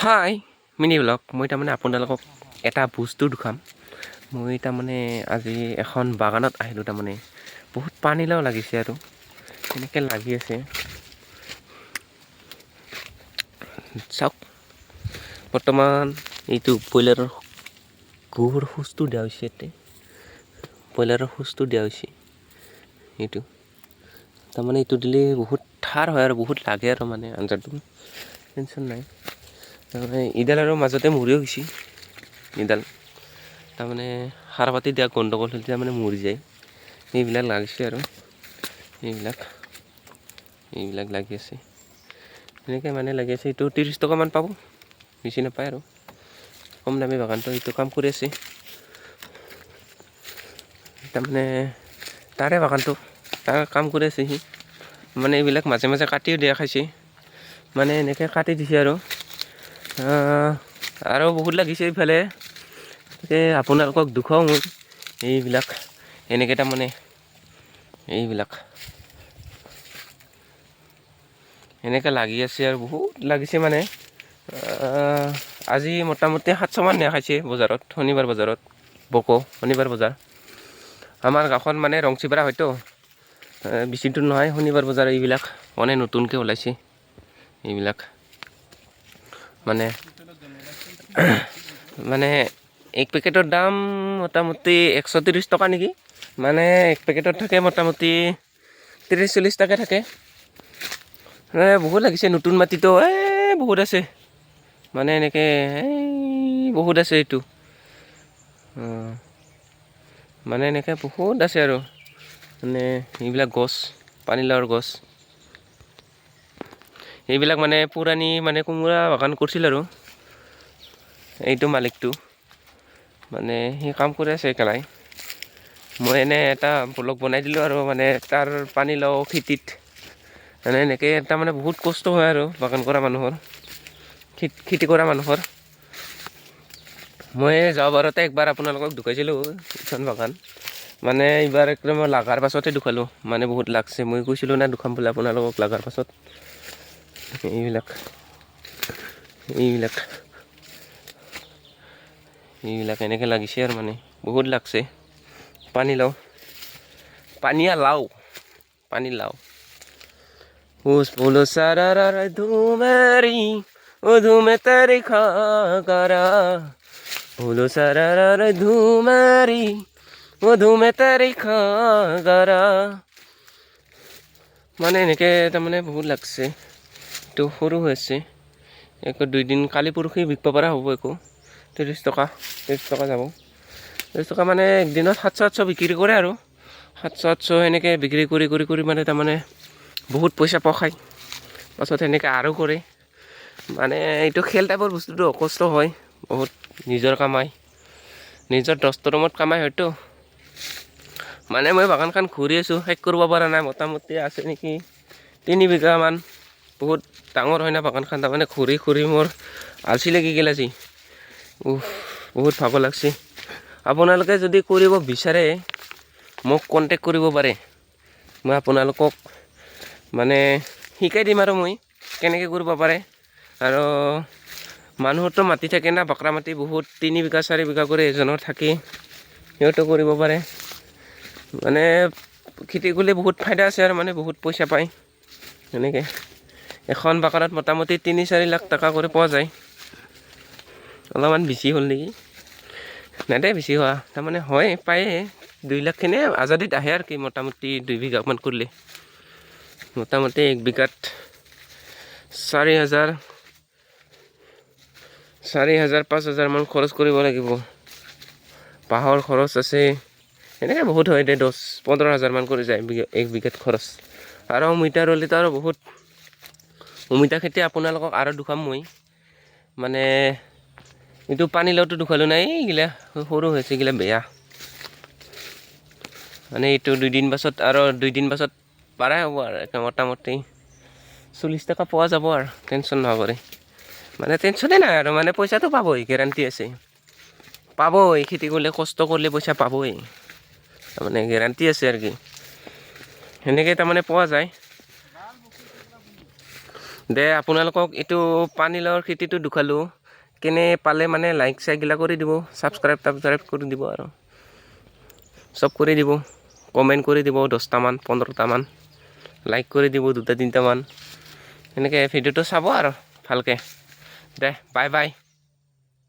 হাই mini blog মই তাৰমানে আপোনালোকক এটা বস্তু দেখাম। মই তাৰমানে আজি এখন বাগানত আহিলোঁ। তাৰমানে বহুত পানীলাও লাগিছে আৰু এনেকৈ লাগি আছে চাওক। বৰ্তমান এইটো ব্ৰইলাৰৰ গোবৰ শোচটো দিয়া হৈছে। ইয়াতে ব্ৰইলাৰৰ শোচটো দিয়া হৈছে। এইটো তাৰমানে এইটো দিলে বহুত ঠাৰ হয় আৰু বহুত লাগে আৰু মানে আঞ্জাটো টেনশ্যন নাই। তাৰমানে ইডাল আৰু মাজতে মৰিও গৈছে। ইডাল তাৰমানে সাৰ পাতি দিয়া গণ্ডগোল হ'লে তাৰমানে মৰি যায়। এইবিলাক লাগিছে আৰু এইবিলাক লাগি আছে এনেকৈ মানে লাগি আছে। এইটো 30 টকামান পাব, বেছি নাপায় আৰু কম দামী বাগানটো এইটো কাম কৰি আছে। তাৰমানে তাৰে বাগানটো তাৰ কাম কৰি আছে সি। মানে এইবিলাক মাজে মাজে কাটিও দিয়া খাইছে, মানে এনেকৈ কাটি দিছে আৰু বহুত লাগিছে এইফালে। আপোনালোকক দেখুৱাওঁ মই এইবিলাক এনেকৈ তাৰমানে এইবিলাক এনেকৈ লাগি আছে আৰু বহুত লাগিছে। মানে আজি মোটামুটি 700 মান দেখাইছে বজাৰত, শনিবাৰ বজাৰত শনিবাৰ বজাৰ। আমাৰ গাঁওখন মানে ৰংচিপাৰা হয়তো বেছি দূৰ নহয়। শনিবাৰ বজাৰ এইবিলাক মানে নতুনকৈ ওলাইছে। এইবিলাক মানে এক পেকেটৰ দাম মোটামুটি 130 টকা নেকি। মানে এক পেকেটত থাকে মোটামুটি 30-40 টাকে থাকে। বহুত লাগিছে নতুন মাটিতো বহুত আছে। মানে এনেকৈ বহুত আছে এইটো মানে এনেকৈ বহুত আছে আৰু মানে এইবিলাক গছ, পানীলাওৰ গছ এইবিলাক মানে পুৰণি মানে কোমোৰা বাগান কৰিছিল আৰু এইটো মালিকটো মানে সি কাম কৰি আছে একেলাই। মই এনে এটা ব্লগ বনাই দিলোঁ আৰু মানে তাৰ পানীলাও খেতিত মানে এনেকৈ তাৰমানে বহুত কষ্ট হয় আৰু বাগান কৰা মানুহৰ, খেতি কৰা মানুহৰ। মই যোৱাবাৰতে একবাৰ আপোনালোকক দেখুৱাইছিলোঁ এইখন বাগান। মানে এইবাৰ একদম লগাৰ পাছতে দেখুৱালোঁ। মানে বহুত লাগছে, মই কৈছিলোঁ না দেখুৱাম বুলি আপোনালোকক লগাৰ পাছত। এইবিলাক এনেকৈ লাগিছে আৰু মানে বহুত লাগছে। পানীলাও उस बोलो सारा धूमेरी ओ धूमे तेरी खाकरा बोलो सारा धूमेरी ओ धूमे तेरी खाकरा। মানে এনেকৈ তাৰমানে বহুত লাগছে। এইটো সৰু হৈ আছে, একো 2 দিন কালি পৰহি বিকিব পৰা হ'ব। একো 30 টকা যাব। 30 টকা মানে একদিনত 700-800 বিক্ৰী কৰে আৰু 700-800 এনেকৈ বিক্ৰী কৰি মানে তাৰমানে বহুত পইচা পখায়। পাছত সেনেকৈ আৰু কৰে। মানে এইটো খেল টাইপৰ বস্তুটো কষ্ট হয় বহুত। নিজৰ কামাই, নিজৰ 10টা ৰুমত কামাই হয়তো। মানে মই বাগানখন ঘূৰি আছোঁ, শেষ কৰিব পৰা নাই। মোটামুটি আছে নেকি 3 বিঘামান। বহুত ডাঙৰ হয় না বাগানখন। তাৰমানে ঘূৰি মোৰ আলচি লাগি গ'ল আজি। বহুত ভাগৰ লাগছে। আপোনালোকে যদি কৰিব বিচাৰে মোক কণ্টেক্ট কৰিব পাৰে। মই আপোনালোকক মানে শিকাই দিম আৰু মই কেনেকৈ কৰিব পাৰে। আৰু মানুহৰতো মাটি থাকে না, বাকৰা মাটি বহুত 3 বিঘা 4 বিঘা কৰি এজনৰ থাকে, সিহঁতো কৰিব পাৰে। মানে খেতি কৰিলে বহুত ফাইদা আছে আৰু মানে বহুত পইচা পায়। এনেকৈ এখন বাগানত মোটামুটি 3-4 লাখ টকা কৰি পোৱা যায়। অলপমান বেছি হ'ল নেকি, নাই বেছি হোৱা। তাৰমানে হয় পায়ে 2 লাখখিনিয়ে আজাদিত আহে আৰু কি। মোটামুটি 2 বিঘামান কৰিলে মোটামুটি 1 বিঘাত 4,000-5,000 মান খৰচ কৰিব লাগিব। বাঁহৰ খৰচ আছে, এনেকৈ বহুত হয়। 10-15 হাজাৰ মান কৰি যায় 1 বিঘাত খৰচ। আৰু অমিতা ৰুলেতো আৰু বহুত। অমিতা খেতি আপোনালোকক আৰু দেখুৱাম মই। মানে এইটো পানীলাওটো দেখুৱালোঁ নাই, এইগিলা সৰু হৈছে, এইগিলা বেয়া। মানে এইটো 2 দিন পাছত আৰু 2 দিন পাছত পাৰাই হ'ব আৰু মোটামুটি 40 টকা পোৱা যাব আৰু টেনশ্যন নকৰে। মানে টেনশ্যনে নাই আৰু মানে পইচাটো পাবই, গেৰাণ্টি আছে। পাবই, খেতি কৰিলে কষ্ট কৰিলে পইচা পাবই, তাৰমানে গেৰাণ্টি আছে আৰু কি। সেনেকৈ তাৰমানে পোৱা যায়। দে আপোনালোকক এইটো পানীলাওৰ খেতিটো দেখালোঁ কেনে পালে মানে লাইক চাইকগিলা কৰি দিব ছাবস্ক্ৰাইব কৰি দিব আৰু চব কৰি দিব কমেণ্ট কৰি দিব 10টামান 15টামান লাইক কৰি দিব 2টা 3টামান এনেকৈ ভিডিঅ'টো চাব আৰু ভালকৈ দে বাই বাই